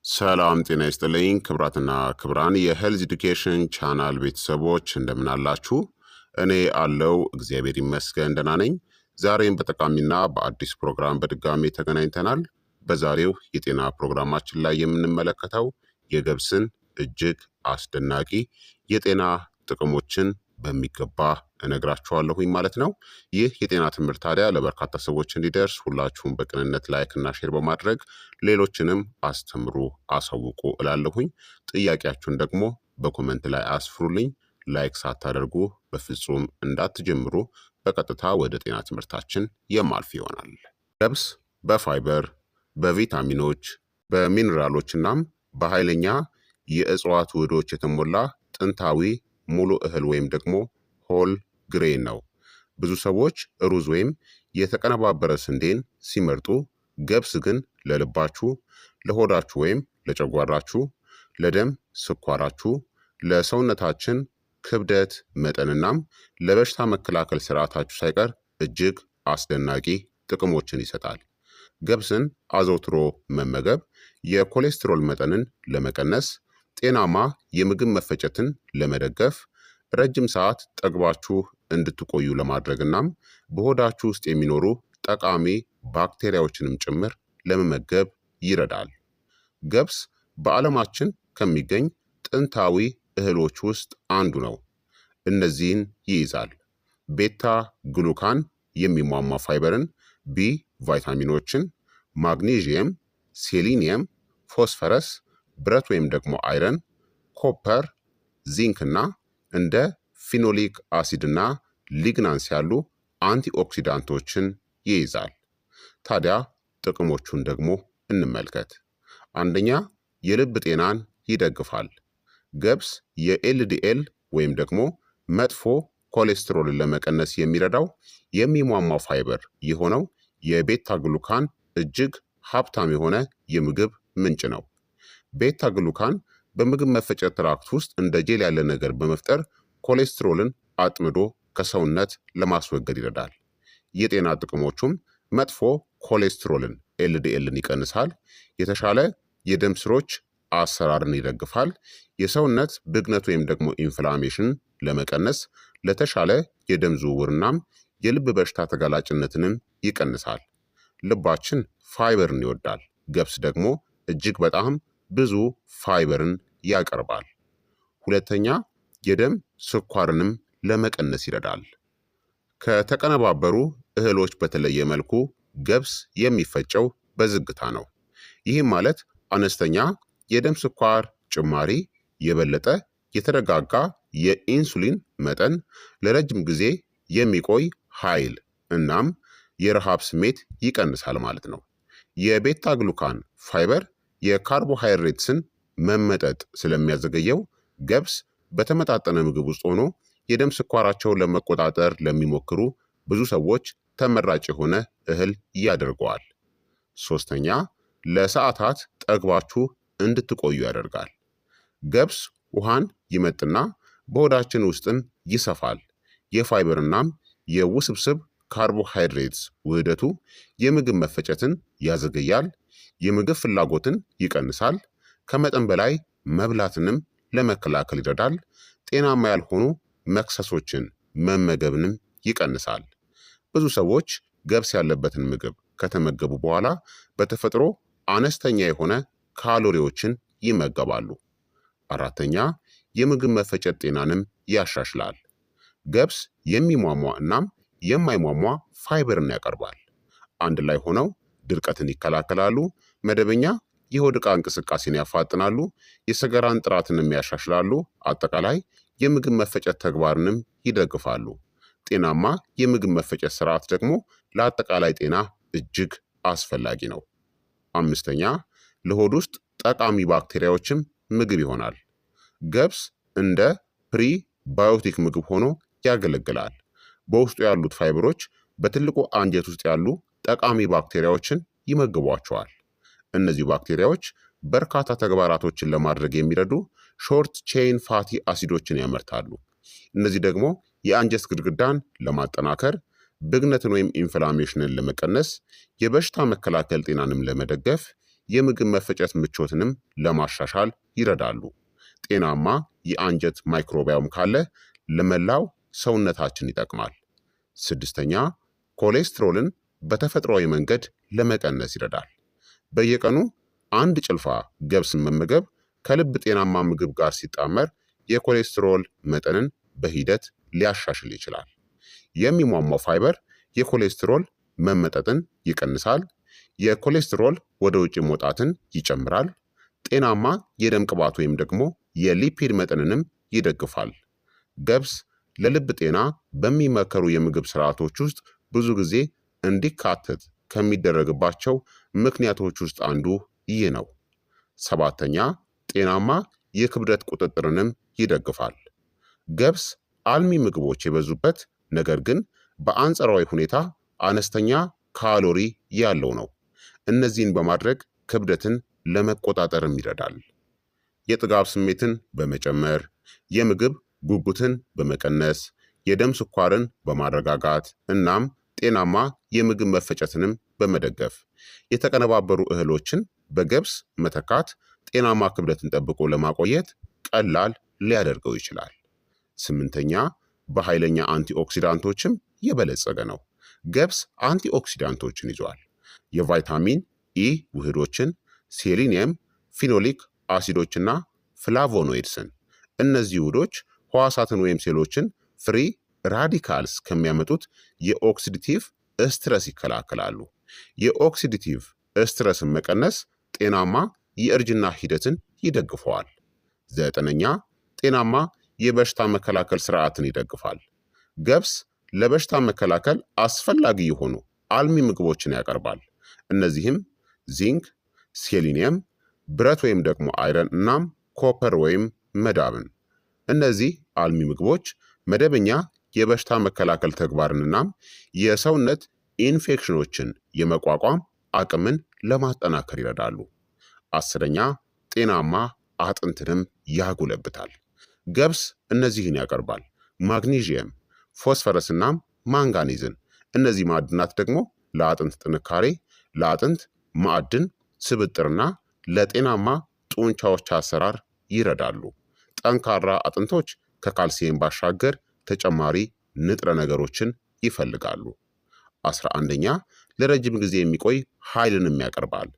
ሰላም ጤና ይስጥልኝ ክብራትና ክብራን የሄልዝ ኤዱኬሽን ቻናል ቤተሰቦች እንደምን አላችሁ? እኔ አለው እግዚአብሔር ይመስገን ደህና ነኝ። ዛሬም በጠቃሚና በአዲስ ፕሮግራም በድጋሜ ተገናኝተናል። በዛሬው የጤና ፕሮግራማችን ላይ የምንመለከተው የገብስን እጅግ አስደናቂ የጤና ጥቅሞችን በሚገባ እነግራችኋለሁኝ ማለት ነው። ይህ የጤና ትምህርት ታዲያ ለበርካታ ሰዎች እንዲደርስ ሁላችሁም በቅንነት ላይክና ሼር በማድረግ ሌሎችንም አስተምሩ አሳውቁ እላለሁኝ። ጥያቄያችሁን ደግሞ በኮመንት ላይ አስፍሩልኝ። ላይክ ሳታደርጉ በፍጹም እንዳትጀምሩ። በቀጥታ ወደ ጤና ትምህርታችን የማልፍ ይሆናል። ገብስ በፋይበር በቪታሚኖች በሚኔራሎች እናም በኃይለኛ የእጽዋት ውህዶች የተሞላ ጥንታዊ ሙሉ እህል ወይም ደግሞ ሆል ግሬን ነው። ብዙ ሰዎች ሩዝ ወይም የተቀነባበረ ስንዴን ሲመርጡ፣ ገብስ ግን ለልባችሁ፣ ለሆዳችሁ ወይም ለጨጓራችሁ፣ ለደም ስኳራችሁ፣ ለሰውነታችን ክብደት መጠንናም ለበሽታ መከላከል ስርዓታችሁ ሳይቀር እጅግ አስደናቂ ጥቅሞችን ይሰጣል። ገብስን አዘውትሮ መመገብ የኮሌስትሮል መጠንን ለመቀነስ፣ ጤናማ የምግብ መፈጨትን ለመደገፍ፣ ረጅም ሰዓት ጠግባችሁ እንድትቆዩ ለማድረግ እናም በሆዳችሁ ውስጥ የሚኖሩ ጠቃሚ ባክቴሪያዎችንም ጭምር ለመመገብ ይረዳል። ገብስ በዓለማችን ከሚገኝ ጥንታዊ እህሎች ውስጥ አንዱ ነው። እነዚህን ይይዛል: ቤታ ግሉካን የሚሟሟ ፋይበርን፣ ቢ ቫይታሚኖችን፣ ማግኔዥየም፣ ሴሊኒየም፣ ፎስፈረስ፣ ብረት ወይም ደግሞ አይረን፣ ኮፐር፣ ዚንክ እና እንደ ፊኖሊክ አሲድና ሊግናንስ ያሉ አንቲኦክሲዳንቶችን ይይዛል። ታዲያ ጥቅሞቹን ደግሞ እንመልከት። አንደኛ፣ የልብ ጤናን ይደግፋል። ገብስ የኤልዲኤል ወይም ደግሞ መጥፎ ኮሌስትሮልን ለመቀነስ የሚረዳው የሚሟሟ ፋይበር የሆነው የቤታ ግሉካን እጅግ ሀብታም የሆነ የምግብ ምንጭ ነው። ቤታ ግሉካን በምግብ መፈጨት ትራክት ውስጥ እንደ ጄል ያለ ነገር በመፍጠር ኮሌስትሮልን አጥምዶ ከሰውነት ለማስወገድ ይረዳል። የጤና ጥቅሞቹም መጥፎ ኮሌስትሮልን ኤልዲኤልን ይቀንሳል፣ የተሻለ የደም ስሮች አሰራርን ይደግፋል፣ የሰውነት ብግነት ወይም ደግሞ ኢንፍላሜሽን ለመቀነስ፣ ለተሻለ የደም ዝውውርናም የልብ በሽታ ተጋላጭነትንም ይቀንሳል። ልባችን ፋይበርን ይወዳል። ገብስ ደግሞ እጅግ በጣም ብዙ ፋይበርን ያቀርባል። ሁለተኛ፣ የደም ስኳርንም ለመቀነስ ይረዳል። ከተቀነባበሩ እህሎች በተለየ መልኩ ገብስ የሚፈጨው በዝግታ ነው። ይህም ማለት አነስተኛ የደም ስኳር ጭማሪ፣ የበለጠ የተረጋጋ የኢንሱሊን መጠን፣ ለረጅም ጊዜ የሚቆይ ኃይል እናም የረሃብ ስሜት ይቀንሳል ማለት ነው። የቤታ ግሉካን ፋይበር የካርቦሃይድሬትስን መመጠጥ ስለሚያዘገየው ገብስ በተመጣጠነ ምግብ ውስጥ ሆኖ የደም ስኳራቸውን ለመቆጣጠር ለሚሞክሩ ብዙ ሰዎች ተመራጭ የሆነ እህል ያደርገዋል። ሶስተኛ፣ ለሰዓታት ጠግባችሁ እንድትቆዩ ያደርጋል። ገብስ ውሃን ይመጥና በሆዳችን ውስጥም ይሰፋል። የፋይበርናም የውስብስብ ካርቦሃይድሬትስ ውህደቱ የምግብ መፈጨትን ያዘገያል፣ የምግብ ፍላጎትን ይቀንሳል፣ ከመጠን በላይ መብላትንም ለመከላከል ይረዳል፣ ጤናማ ያልሆኑ መክሰሶችን መመገብንም ይቀንሳል። ብዙ ሰዎች ገብስ ያለበትን ምግብ ከተመገቡ በኋላ በተፈጥሮ አነስተኛ የሆነ ካሎሪዎችን ይመገባሉ። አራተኛ፣ የምግብ መፈጨት ጤናንም ያሻሽላል። ገብስ የሚሟሟ እናም የማይሟሟ ፋይበርን ያቀርባል። አንድ ላይ ሆነው ድርቀትን ይከላከላሉ፣ መደበኛ የሆድ ዕቃ እንቅስቃሴን ያፋጥናሉ፣ የሰገራን ጥራትንም ያሻሽላሉ፣ አጠቃላይ የምግብ መፈጨት ተግባርንም ይደግፋሉ። ጤናማ የምግብ መፈጨት ስርዓት ደግሞ ለአጠቃላይ ጤና እጅግ አስፈላጊ ነው። አምስተኛ፣ ለሆድ ውስጥ ጠቃሚ ባክቴሪያዎችም ምግብ ይሆናል። ገብስ እንደ ፕሪባዮቲክ ምግብ ሆኖ ያገለግላል። በውስጡ ያሉት ፋይበሮች በትልቁ አንጀት ውስጥ ያሉ ጠቃሚ ባክቴሪያዎችን ይመግቧቸዋል። እነዚህ ባክቴሪያዎች በርካታ ተግባራቶችን ለማድረግ የሚረዱ ሾርት ቼይን ፋቲ አሲዶችን ያመርታሉ። እነዚህ ደግሞ የአንጀት ግድግዳን ለማጠናከር፣ ብግነትን ወይም ኢንፍላሜሽንን ለመቀነስ፣ የበሽታ መከላከል ጤናንም ለመደገፍ፣ የምግብ መፈጨት ምቾትንም ለማሻሻል ይረዳሉ። ጤናማ የአንጀት ማይክሮባዮም ካለ ለመላው ሰውነታችን ይጠቅማል። ስድስተኛ ኮሌስትሮልን በተፈጥሯዊ መንገድ ለመቀነስ ይረዳል። በየቀኑ አንድ ጭልፋ ገብስን መመገብ ከልብ ጤናማ ምግብ ጋር ሲጣመር የኮሌስትሮል መጠንን በሂደት ሊያሻሽል ይችላል። የሚሟሟው ፋይበር የኮሌስትሮል መመጠጥን ይቀንሳል። የኮሌስትሮል ወደ ውጭ መውጣትን ይጨምራል። ጤናማ የደም ቅባት ወይም ደግሞ የሊፒድ መጠንንም ይደግፋል። ገብስ ለልብ ጤና በሚመከሩ የምግብ ስርዓቶች ውስጥ ብዙ ጊዜ እንዲካተት ከሚደረግባቸው ምክንያቶች ውስጥ አንዱ ይህ ነው። ሰባተኛ ጤናማ የክብደት ቁጥጥርንም ይደግፋል። ገብስ አልሚ ምግቦች የበዙበት ነገር ግን በአንጻራዊ ሁኔታ አነስተኛ ካሎሪ ያለው ነው። እነዚህን በማድረግ ክብደትን ለመቆጣጠርም ይረዳል። የጥጋብ ስሜትን በመጨመር የምግብ ጉጉትን በመቀነስ የደም ስኳርን በማረጋጋት እናም ጤናማ የምግብ መፈጨትንም በመደገፍ የተቀነባበሩ እህሎችን በገብስ መተካት ጤናማ ክብደትን ጠብቆ ለማቆየት ቀላል ሊያደርገው ይችላል። ስምንተኛ በኃይለኛ አንቲኦክሲዳንቶችም የበለጸገ ነው። ገብስ አንቲኦክሲዳንቶችን ይዟል። የቫይታሚን ኢ ውህዶችን፣ ሴሊኒየም፣ ፊኖሊክ አሲዶችና ፍላቮኖይድስን። እነዚህ ውህዶች ህዋሳትን ወይም ሴሎችን ፍሪ ራዲካልስ ከሚያመጡት የኦክሲዲቲቭ ስትረስ ይከላከላሉ። የኦክሲዲቲቭ ስትረስን መቀነስ ጤናማ የእርጅና ሂደትን ይደግፈዋል። ዘጠነኛ ጤናማ የበሽታ መከላከል ስርዓትን ይደግፋል። ገብስ ለበሽታ መከላከል አስፈላጊ የሆኑ አልሚ ምግቦችን ያቀርባል። እነዚህም ዚንክ፣ ሴሊኒየም፣ ብረት ወይም ደግሞ አይረን እናም ኮፐር ወይም መዳብን። እነዚህ አልሚ ምግቦች መደበኛ የበሽታ መከላከል ተግባርን እናም የሰውነት ኢንፌክሽኖችን የመቋቋም አቅምን ለማጠናከር ይረዳሉ። አስረኛ ጤናማ አጥንትንም ያጎለብታል። ገብስ እነዚህን ያቀርባል። ማግኒዥየም፣ ፎስፈረስ እናም ማንጋኒዝን። እነዚህ ማዕድናት ደግሞ ለአጥንት ጥንካሬ፣ ለአጥንት ማዕድን ስብጥርና ለጤናማ ጡንቻዎች አሰራር ይረዳሉ። ጠንካራ አጥንቶች ከካልሲየም ባሻገር ተጨማሪ ንጥረ ነገሮችን ይፈልጋሉ። 11ኛ ለረጅም ጊዜ የሚቆይ ኃይልንም ያቀርባል።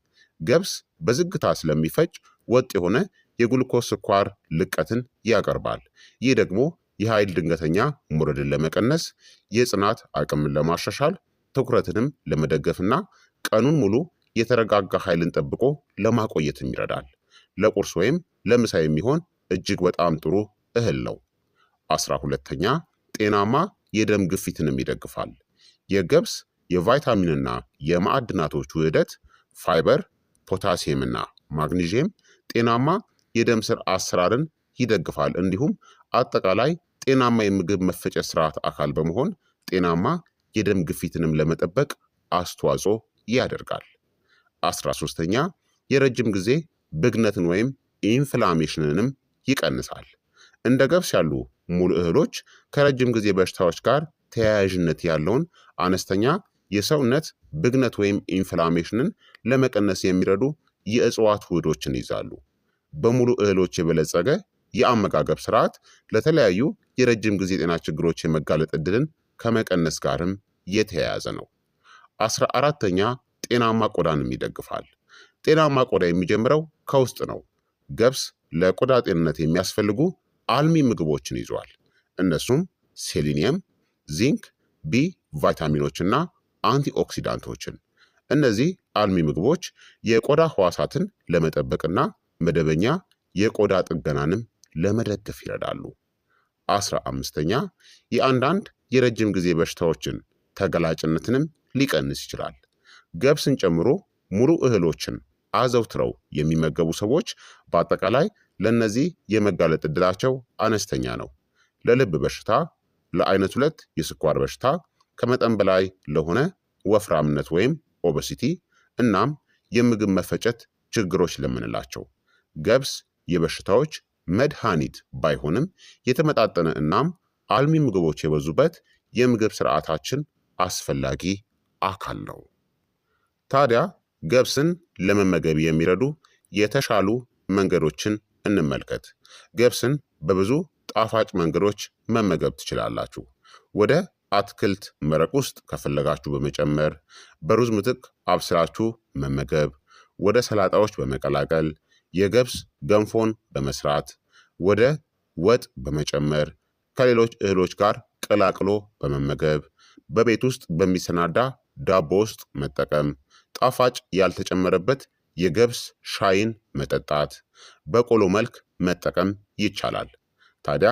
ገብስ በዝግታ ስለሚፈጭ ወጥ የሆነ የግሉኮስ ስኳር ልቀትን ያቀርባል። ይህ ደግሞ የኃይል ድንገተኛ መውረድን ለመቀነስ፣ የጽናት አቅምን ለማሻሻል፣ ትኩረትንም ለመደገፍና ቀኑን ሙሉ የተረጋጋ ኃይልን ጠብቆ ለማቆየትም ይረዳል። ለቁርስ ወይም ለምሳ የሚሆን እጅግ በጣም ጥሩ እህል ነው። 12ኛ ጤናማ የደም ግፊትንም ይደግፋል። የገብስ የቫይታሚንና የማዕድናቶች ውህደት ፋይበር፣ ፖታሲየምና ማግኒዥየም ጤናማ የደም ስር አሰራርን ይደግፋል። እንዲሁም አጠቃላይ ጤናማ የምግብ መፈጨት ስርዓት አካል በመሆን ጤናማ የደም ግፊትንም ለመጠበቅ አስተዋጽኦ ያደርጋል። 13ኛ የረጅም ጊዜ ብግነትን ወይም ኢንፍላሜሽንንም ይቀንሳል። እንደ ገብስ ያሉ ሙሉ እህሎች ከረጅም ጊዜ በሽታዎች ጋር ተያያዥነት ያለውን አነስተኛ የሰውነት ብግነት ወይም ኢንፍላሜሽንን ለመቀነስ የሚረዱ የእጽዋት ውህዶችን ይዛሉ። በሙሉ እህሎች የበለጸገ የአመጋገብ ስርዓት ለተለያዩ የረጅም ጊዜ ጤና ችግሮች የመጋለጥ ዕድልን ከመቀነስ ጋርም የተያያዘ ነው። 14ኛ ጤናማ ቆዳንም ይደግፋል። ጤናማ ቆዳ የሚጀምረው ከውስጥ ነው። ገብስ ለቆዳ ጤንነት የሚያስፈልጉ አልሚ ምግቦችን ይዟል። እነሱም ሴሊኒየም፣ ዚንክ፣ ቢ ቫይታሚኖችና አንቲኦክሲዳንቶችን። እነዚህ አልሚ ምግቦች የቆዳ ህዋሳትን ለመጠበቅና መደበኛ የቆዳ ጥገናንም ለመደገፍ ይረዳሉ። 15ኛ የአንዳንድ የረጅም ጊዜ በሽታዎችን ተገላጭነትንም ሊቀንስ ይችላል። ገብስን ጨምሮ ሙሉ እህሎችን አዘውትረው የሚመገቡ ሰዎች በአጠቃላይ ለእነዚህ የመጋለጥ ዕድላቸው አነስተኛ ነው። ለልብ በሽታ፣ ለአይነት 2 የስኳር በሽታ፣ ከመጠን በላይ ለሆነ ወፍራምነት ወይም ኦበሲቲ እናም የምግብ መፈጨት ችግሮች ለምንላቸው ገብስ የበሽታዎች መድኃኒት ባይሆንም የተመጣጠነ እናም አልሚ ምግቦች የበዙበት የምግብ ስርዓታችን አስፈላጊ አካል ነው። ታዲያ ገብስን ለመመገብ የሚረዱ የተሻሉ መንገዶችን እንመልከት። ገብስን በብዙ ጣፋጭ መንገዶች መመገብ ትችላላችሁ። ወደ አትክልት መረቅ ውስጥ ከፈለጋችሁ በመጨመር፣ በሩዝ ምትክ አብስላችሁ መመገብ፣ ወደ ሰላጣዎች በመቀላቀል፣ የገብስ ገንፎን በመስራት፣ ወደ ወጥ በመጨመር፣ ከሌሎች እህሎች ጋር ቀላቅሎ በመመገብ፣ በቤት ውስጥ በሚሰናዳ ዳቦ ውስጥ መጠቀም፣ ጣፋጭ ያልተጨመረበት የገብስ ሻይን መጠጣት፣ በቆሎ መልክ መጠቀም ይቻላል። ታዲያ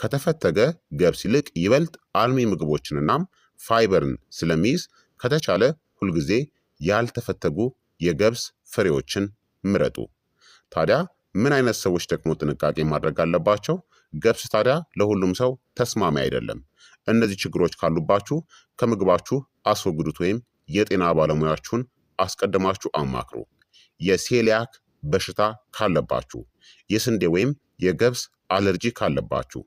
ከተፈተገ ገብስ ይልቅ ይበልጥ አልሚ ምግቦችንናም ፋይበርን ስለሚይዝ ከተቻለ ሁልጊዜ ያልተፈተጉ የገብስ ፍሬዎችን ምረጡ። ታዲያ ምን አይነት ሰዎች ደግሞ ጥንቃቄ ማድረግ አለባቸው? ገብስ ታዲያ ለሁሉም ሰው ተስማሚ አይደለም። እነዚህ ችግሮች ካሉባችሁ ከምግባችሁ አስወግዱት ወይም የጤና ባለሙያችሁን አስቀድማችሁ አማክሩ። የሴሊያክ በሽታ ካለባችሁ፣ የስንዴ ወይም የገብስ አለርጂ ካለባችሁ፣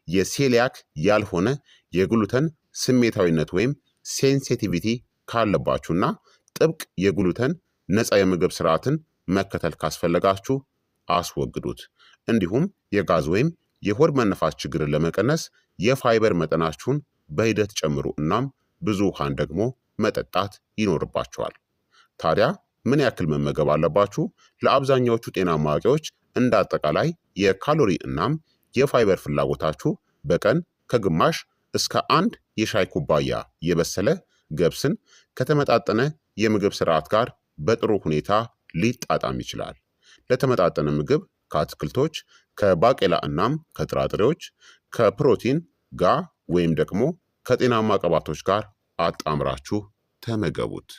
የሴሊያክ ያልሆነ የግሉተን ስሜታዊነት ወይም ሴንሲቲቪቲ ካለባችሁና ጥብቅ የግሉተን ነፃ የምግብ ስርዓትን መከተል ካስፈለጋችሁ አስወግዱት። እንዲሁም የጋዝ ወይም የሆድ መነፋት ችግርን ለመቀነስ የፋይበር መጠናችሁን በሂደት ጨምሩ። እናም ብዙ ውሃን ደግሞ መጠጣት ይኖርባቸዋል። ታዲያ ምን ያክል መመገብ አለባችሁ? ለአብዛኛዎቹ ጤናማ አዋቂዎች እንደ አጠቃላይ የካሎሪ እናም የፋይበር ፍላጎታችሁ በቀን ከግማሽ እስከ አንድ የሻይ ኩባያ የበሰለ ገብስን ከተመጣጠነ የምግብ ስርዓት ጋር በጥሩ ሁኔታ ሊጣጣም ይችላል። ለተመጣጠነ ምግብ ከአትክልቶች፣ ከባቄላ እናም ከጥራጥሬዎች፣ ከፕሮቲን ጋር ወይም ደግሞ ከጤናማ ቅባቶች ጋር አጣምራችሁ ተመገቡት።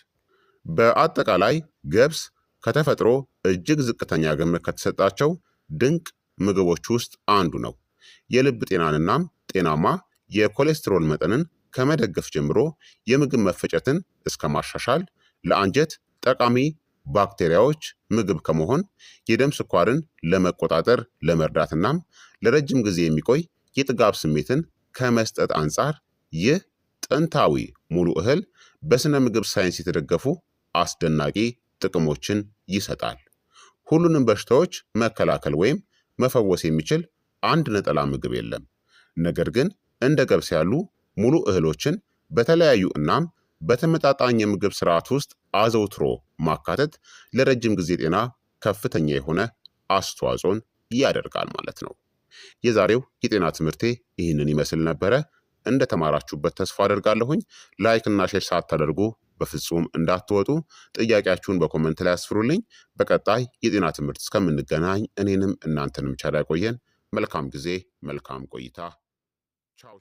በአጠቃላይ ገብስ ከተፈጥሮ እጅግ ዝቅተኛ ግምት ከተሰጣቸው ድንቅ ምግቦች ውስጥ አንዱ ነው። የልብ ጤናንናም ጤናማ የኮሌስትሮል መጠንን ከመደገፍ ጀምሮ የምግብ መፈጨትን እስከ ማሻሻል፣ ለአንጀት ጠቃሚ ባክቴሪያዎች ምግብ ከመሆን የደም ስኳርን ለመቆጣጠር ለመርዳትናም ለረጅም ጊዜ የሚቆይ የጥጋብ ስሜትን ከመስጠት አንጻር ይህ ጥንታዊ ሙሉ እህል በስነ ምግብ ሳይንስ የተደገፉ አስደናቂ ጥቅሞችን ይሰጣል። ሁሉንም በሽታዎች መከላከል ወይም መፈወስ የሚችል አንድ ነጠላ ምግብ የለም። ነገር ግን እንደ ገብስ ያሉ ሙሉ እህሎችን በተለያዩ እናም በተመጣጣኝ የምግብ ስርዓት ውስጥ አዘውትሮ ማካተት ለረጅም ጊዜ ጤና ከፍተኛ የሆነ አስተዋጽኦን ያደርጋል ማለት ነው። የዛሬው የጤና ትምህርቴ ይህንን ይመስል ነበረ። እንደተማራችሁበት ተስፋ አደርጋለሁኝ። ላይክ እና ሼር ሳታደርጉ በፍጹም እንዳትወጡ። ጥያቄያችሁን በኮመንት ላይ አስፍሩልኝ። በቀጣይ የጤና ትምህርት እስከምንገናኝ እኔንም እናንተንም ቸር ያቆየን። መልካም ጊዜ፣ መልካም ቆይታ። ቻው።